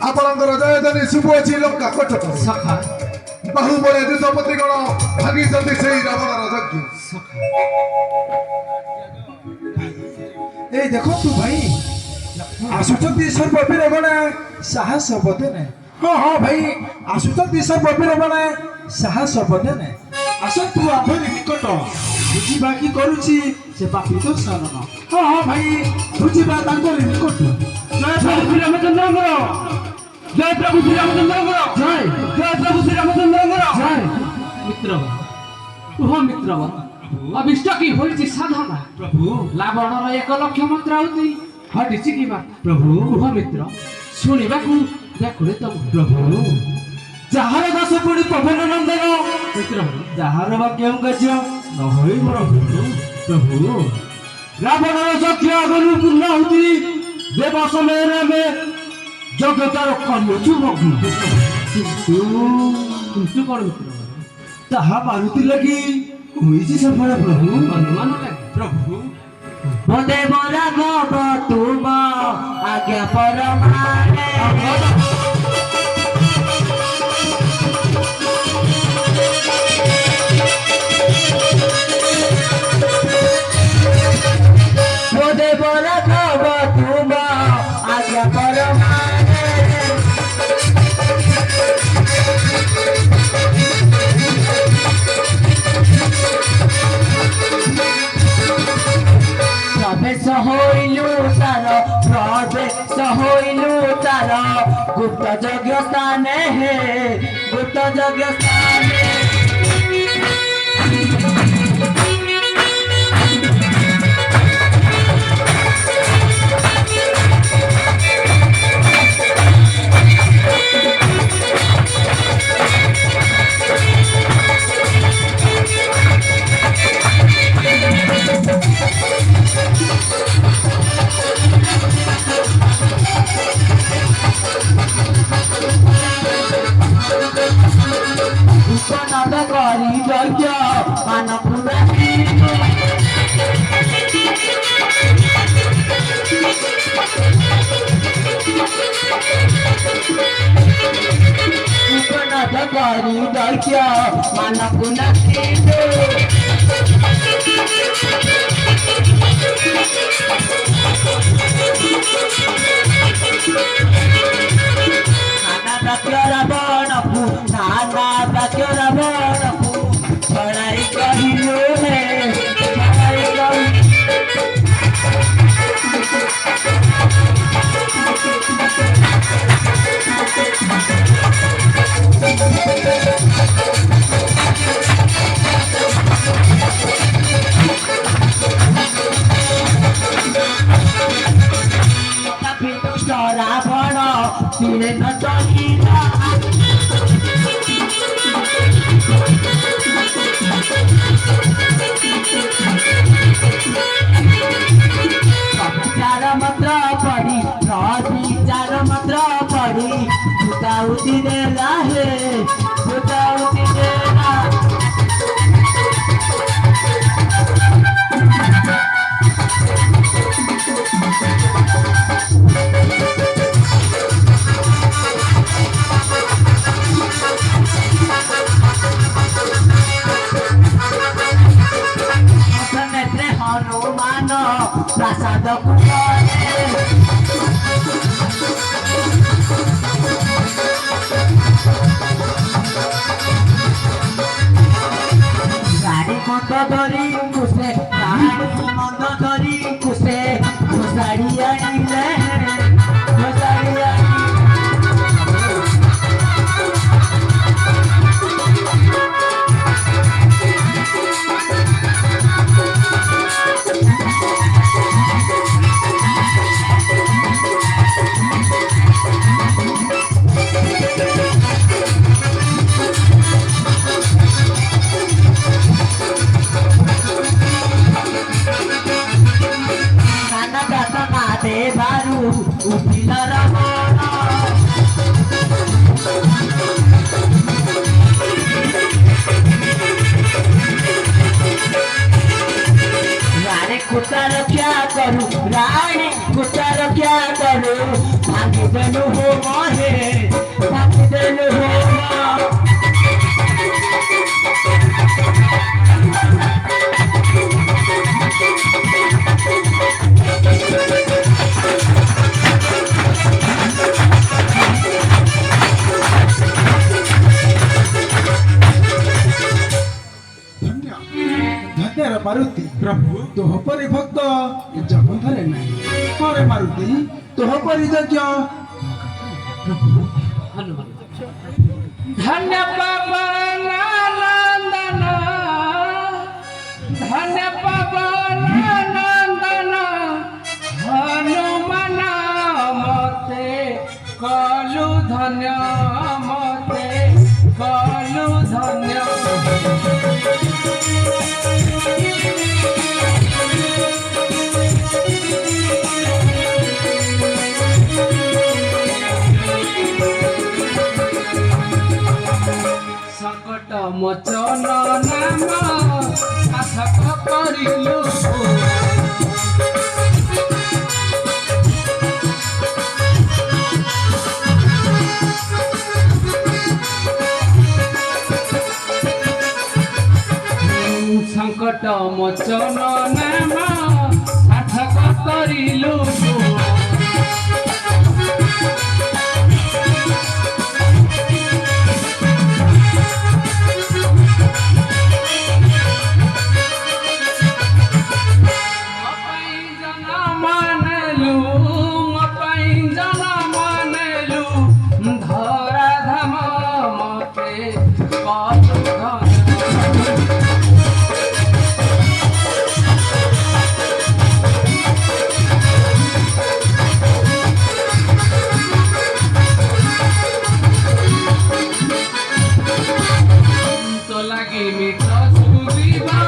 ଆପଣଙ୍କର ଜୟଧ୍ୱନି ଶୁଭୁଅଛି ଲଙ୍କା କଟକ ସଖା ବାହୁବଳେ ଦେଶପତି ଗଣ ଭାଙ୍ଗିଛନ୍ତି ସେଇ ରାବଣର ଯଜ୍ଞ। এই দেখন্তু ভাই ଆସୁଛନ୍ତି ସର୍ବବୀରମାନେ ସାହସ ବଦନେ ହଁ ହଁ ଭାଇ ଆସୁଛନ୍ତି ସର୍ବବୀରମାନେ ସାହସ ବଦନେ ଆସନ୍ତୁ ଆମ୍ଭରି ନିକଟ ବୁଝିବା କି କରୁଛି ସେ ପାପୀ ଦର୍ଶନ ହଁ ହଁ ଭାଇ ବୁଝିବା ତାଙ୍କରି ନିକଟ ଜୟ ପ୍ରଭୁ ଶ୍ରୀରାମଚନ୍ଦ୍ରଙ୍କର ଜୟ ପ୍ରଭୁ ଶ୍ରୀରାମଚନ୍ଦ୍ରଙ୍କର ଜୟ ଜୟ ପ୍ରଭୁ ଶ୍ରୀରାମଚନ୍ଦ୍ରଙ୍କର ଜୟ ମିତ୍ର କୁହ ମିତ୍ର ଅଭିଷ୍ଟ କି ହୋଇଛି ସାଧନା ପ୍ରଭୁ ରାବଣର 1 ଲକ୍ଷ ମନ୍ତ୍ରାହୁତି ଘଟିଛି କିବା ପ୍ରଭୁ କୁହ ମିତ୍ର ଶୁଣିବାକୁ ବ୍ୟାକୁଳ ତମ ପ୍ରଭୁ ଯାହାର ଦାସ ପୁଣି ପବନ ନନ୍ଦନ ମିତ୍ର ଯାହାର ବାକ୍ୟ କାର୍ଯ୍ୟ ନ ହୋଇ ମୋର ପ୍ରଭୁ ରାବଣର ଯଜ୍ଞ ଆଗରୁ ପୂର୍ଣ୍ଣ ହଉଛି ଦେବ ସମୟରେ ଆମେ ଜଗତାର କରିଅଛୁ ମଗ୍ନ କିନ୍ତୁ କଣ ମିତ୍ର ତାହା ପାରୁଥିଲେ କି ହୋଇଛି ସଫଳ ପ୍ରଭୁ ଅନୁମାନ ଲାଗେ ପ୍ରଭୁ দেব রাঘব তুম আজ্ঞা পরমানে দেব রাঘব তুম আজ্ঞা পরমানে প্রবেশ হইলু তার প্রবেশ হইলু তার গুপ্ত যজ্ঞ স্থানে হে গুপ্ত যজ্ঞ স্থানে উপনদ করি যজ্ঞ মানপুরা উপনদ করি যজ্ঞ মানপুরা নানা বাক্য রাবণকু নানা বাক্য রাবণকু ছড়াই কহিলু হে ছড়াই কহিলু রাবণ তীরে নটকিলা চার মন্ত্র পড়ি রবি চার মন্ত্র পড়ি ভূতাউতি দেলা হে ভূতাউতি দেলা নেত্রে হনুমান প্রাসাদ গাড়ি মন্দ ধরি কুসে গাড়ি মন্দ ধরি কুসে ঘোষাড়ি আনিলে ঘোষাড়ি নানা দাতা না দেবারু উঠিল রাবণ রানে কুতা রক্ষা করু रानी कुचार क्या करो भागी देनु हो मोहे भागी देनु हो माँ धन्य रे मारुति प्रभु तोह परि भक्त जगतरे नाही अरे मारुति तोह परि यज्ञ हनुमान धन्य पवन नंदन धन्य पवन नंदन हनुमान मते कलु धन्य मते कलु धन्य संकट मोचन नाम साधक करिलु संकट मोचन नाम साधक करिलु धरा धाम मते तो लगी मित्र सुबीबा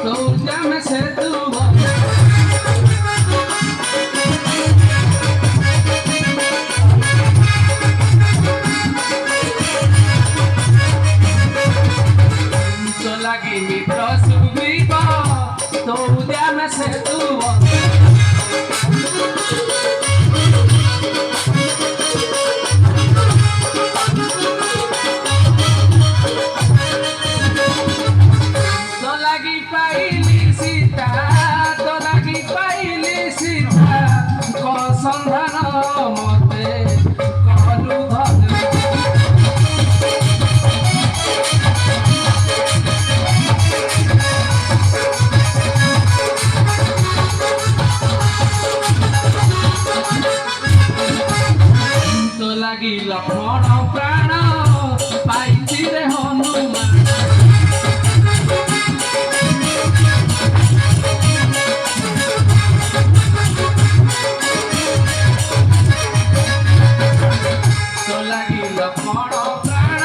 तो जम से तू लगी मित्र सुबीबा तो जम से तू संधान मते कहलु धन्य तो लगी लक्ष्मण प्राण पाइछि रे हनुमान तो लगी लक्ष्मण प्राण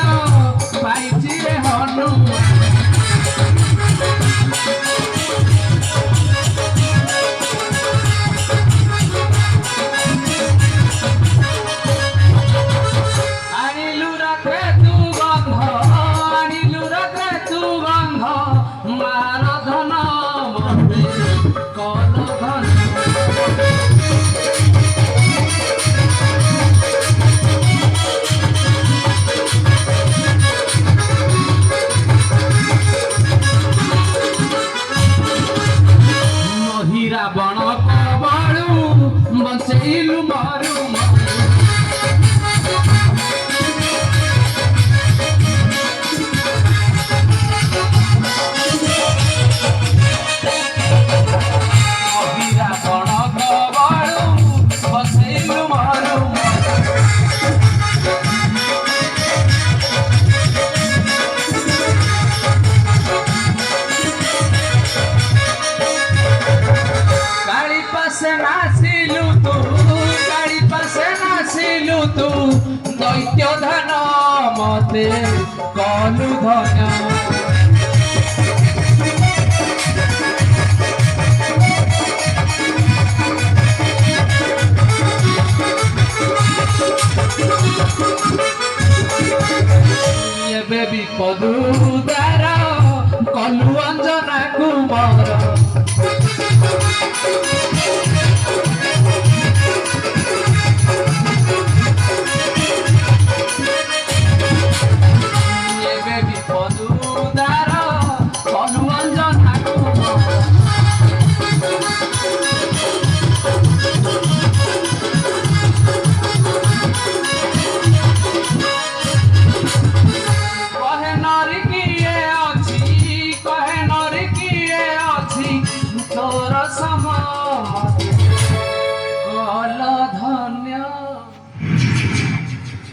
पाइछि रे हनुमान आनिलु रथे तू गंध मार धन मते कल धन रावण कबळू बचैलु मारू रावण कबळू बचैलु मारू तू दैत्य धन मते कलु धन्य ଏବେ ବିପଦୁ ଦ୍ୱାର କଲୁ ଅଞ୍ଜନା କୁମାର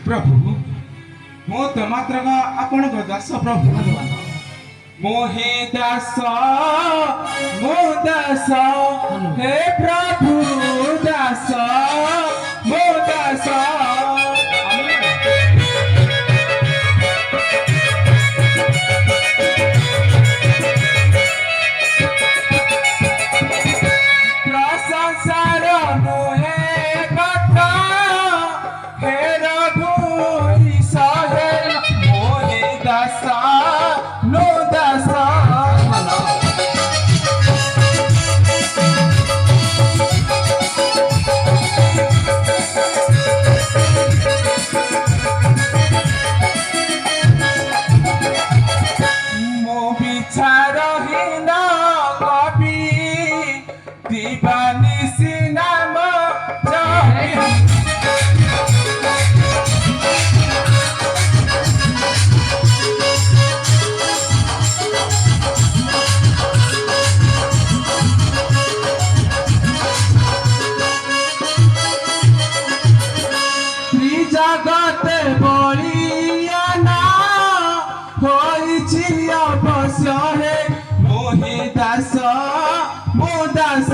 प्रभु मो तो मात्र आपण दास प्रभु मोहे दास मो दास हे प्रभु दास मो दास प्रशंसार मोहे कथा हे रघु ईशे मोहे दास नो दास मो विचारहीन कवि दिवानिसी नाम जपी जगते बलियाना होइछि अवश्य हे मोहि दास मो दास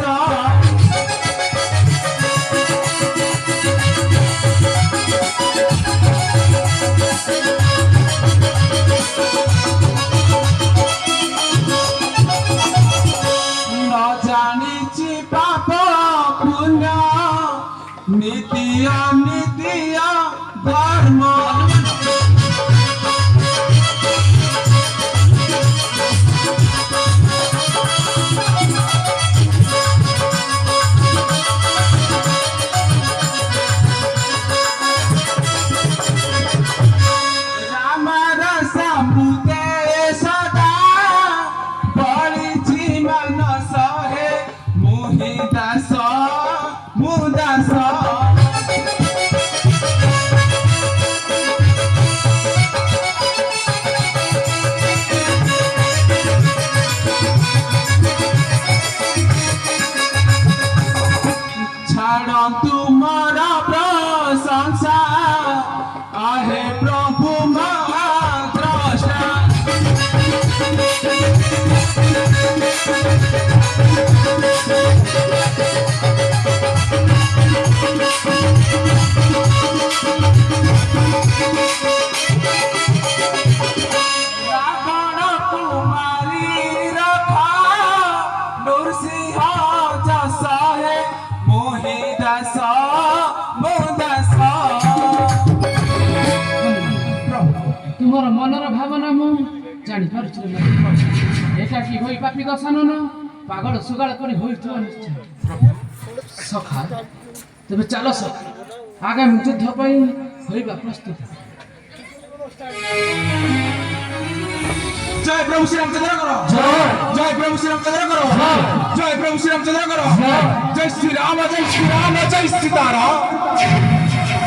न जानिछि पाप पुण्य नीति अनीति धर्म रामर समुदे सदा बलिछि मनस हे मोहि दास मो दास छाड़न्तु मोर प्रशंसा आहे प्रभु महाद्रष्टा रावण कुमारी रखा नृसिंह जस हे मोहि दास मो दास ତୁମର ମନର ଭାବନା ମୁଁ ଜାଣିପାରୁଛି ଏକାକି ହୋଇ ପାପି ଦଶାନନ ପାଗଳ ସୁଗାଳ କରି ହୋଇଥିବ ନିଶ୍ଚୟ ସଖା ତେବେ ଚାଲ ସଖା ଆଗାମୀ ଯୁଦ୍ଧ ପାଇଁ ହୋଇବା ପ୍ରସ୍ତୁତ जय प्रभु श्री रामचंद्र करो जय प्रभु श्री रामचंद्र करो जय प्रभु श्री रामचंद्र करो जय श्री राम जय सीताराम